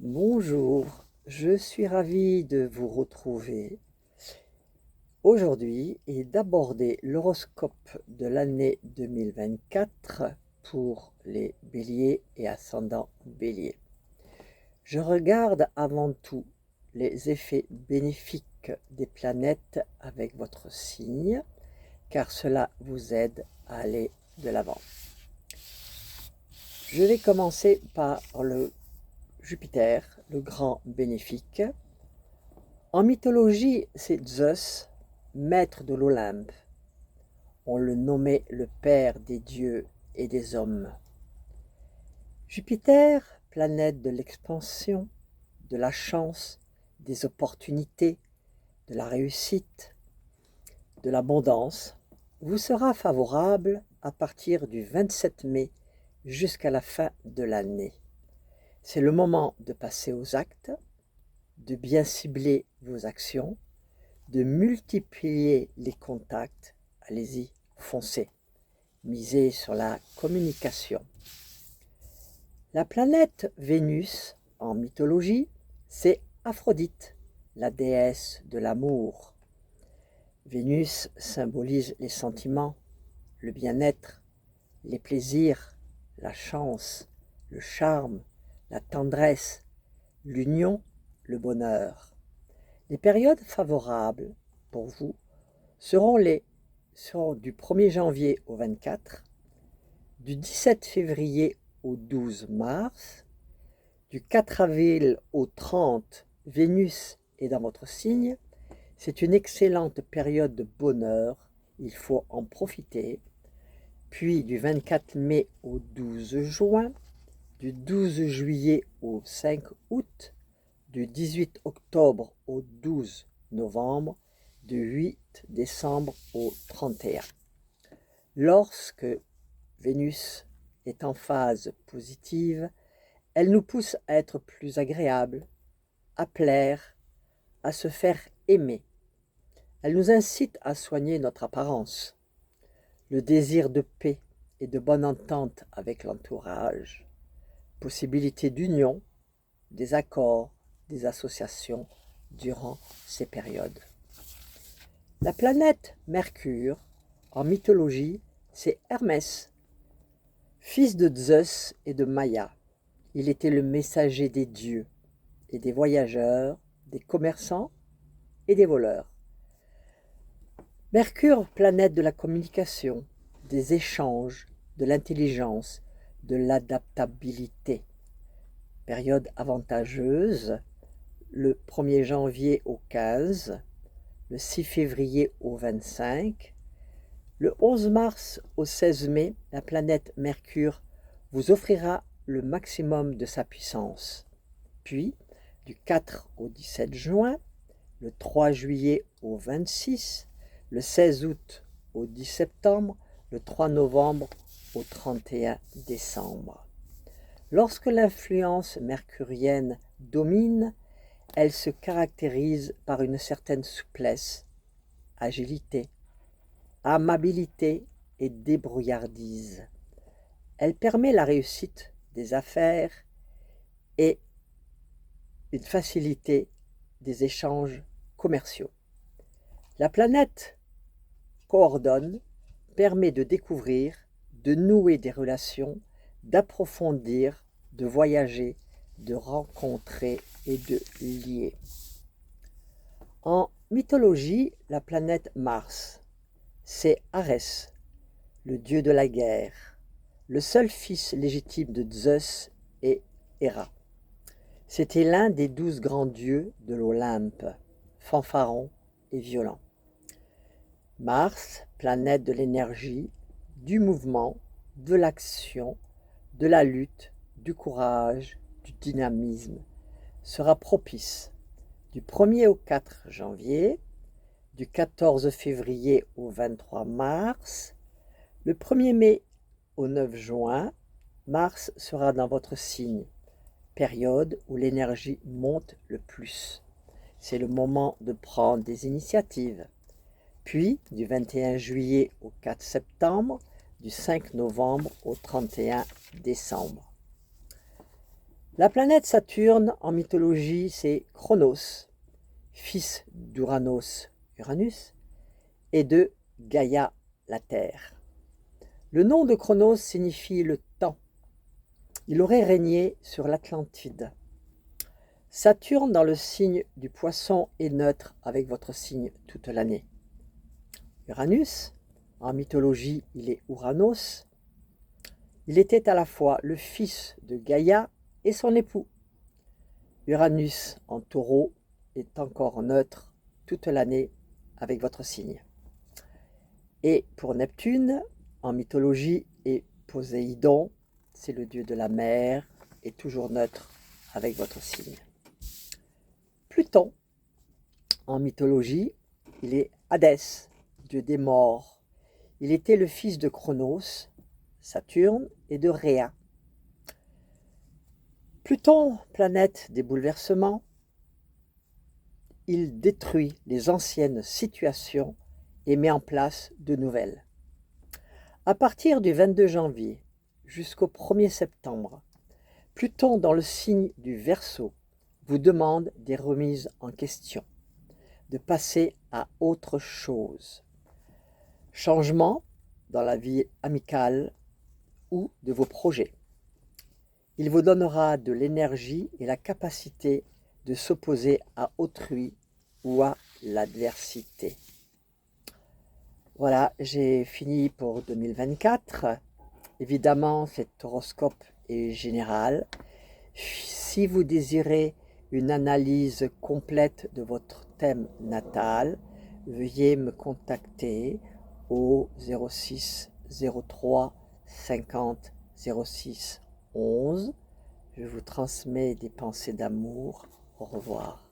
Bonjour, je suis ravi de vous retrouver aujourd'hui et d'aborder l'horoscope de l'année 2024 pour les béliers et ascendants béliers. Je regarde avant tout les effets bénéfiques des planètes avec votre signe, car cela vous aide à aller de l'avant. Je vais commencer par le Jupiter, le grand bénéfique. En mythologie, c'est Zeus, maître de l'Olympe. On le nommait le père des dieux et des hommes. Jupiter, planète de l'expansion, de la chance, des opportunités, de la réussite, de l'abondance, vous sera favorable à partir du 27 mai jusqu'à la fin de l'année. C'est le moment de passer aux actes, de bien cibler vos actions, de multiplier les contacts. Allez-y, foncez. Misez sur la communication. La planète Vénus, en mythologie, c'est Aphrodite, la déesse de l'amour. Vénus symbolise les sentiments, le bien-être, les plaisirs, la chance, le charme, la tendresse, l'union, le bonheur. Les périodes favorables pour vous seront du 1er janvier au 24, du 17 février au 12 mars, du 4 avril au 30, Vénus est dans votre signe. C'est une excellente période de bonheur, il faut en profiter. Puis du 24 mai au 12 juin, du 12 juillet au 5 août, du 18 octobre au 12 novembre, du 8 décembre au 31. Lorsque Vénus est en phase positive, elle nous pousse à être plus agréable, à plaire, à se faire aimer. Elle nous incite à soigner notre apparence, le désir de paix et de bonne entente avec l'entourage, possibilité d'union, des accords, des associations durant ces périodes. La planète Mercure, en mythologie, c'est Hermès, fils de Zeus et de Maïa. Il était le messager des dieux et des voyageurs, des commerçants et des voleurs. Mercure, planète de la communication, des échanges, de l'intelligence, de l'adaptabilité. Période avantageuse, le 1er janvier au 15, le 6 février au 25, le 11 mars au 16 mai, la planète Mercure vous offrira le maximum de sa puissance. Puis, du 4 au 17 juin, le 3 juillet au 26, le 16 août au 10 septembre, le 3 novembre au 31 décembre. Lorsque l'influence mercurienne domine, elle se caractérise par une certaine souplesse, agilité, amabilité et débrouillardise. Elle permet la réussite des affaires et une facilité des échanges commerciaux. La planète coordonne, permet de découvrir, de nouer des relations, d'approfondir, de voyager, de rencontrer et de lier. En mythologie, la planète Mars, c'est Arès, le dieu de la guerre, le seul fils légitime de Zeus et Héra. C'était l'un des 12 grands dieux de l'Olympe, fanfaron et violent. Mars, planète de l'énergie, du mouvement, de l'action, de la lutte, du courage, du dynamisme, sera propice du 1er au 4 janvier, du 14 février au 23 mars, le 1er mai au 9 juin, Mars sera dans votre signe, période où l'énergie monte le plus. C'est le moment de prendre des initiatives. Puis, du 21 juillet au 4 septembre, du 5 novembre au 31 décembre. La planète Saturne, en mythologie, c'est Chronos, fils d'Uranos, Uranus, et de Gaïa, la Terre. Le nom de Chronos signifie le temps. Il aurait régné sur l'Atlantide. Saturne, dans le signe du Poisson, est neutre avec votre signe toute l'année. Uranus, en mythologie, il est Ouranos. Il était à la fois le fils de Gaïa et son époux. Uranus, en Taureau, est encore neutre toute l'année avec votre signe. Et pour Neptune, en mythologie, est Poséidon, c'est le dieu de la mer, est toujours neutre avec votre signe. Pluton, en mythologie, il est Hadès, dieu des morts. Il était le fils de Chronos, Saturne et de Rhea. Pluton, planète des bouleversements, il détruit les anciennes situations et met en place de nouvelles. À partir du 22 janvier jusqu'au 1er septembre, Pluton dans le signe du Verseau vous demande des remises en question, de passer à autre chose. Changement dans la vie amicale ou de vos projets. Il vous donnera de l'énergie et la capacité de s'opposer à autrui ou à l'adversité. Voilà, j'ai fini pour 2024. Évidemment, cet horoscope est général. Si vous désirez une analyse complète de votre thème natal, veuillez me contacter au 06 03 50 06 11. Je vous transmets des pensées d'amour. Au revoir.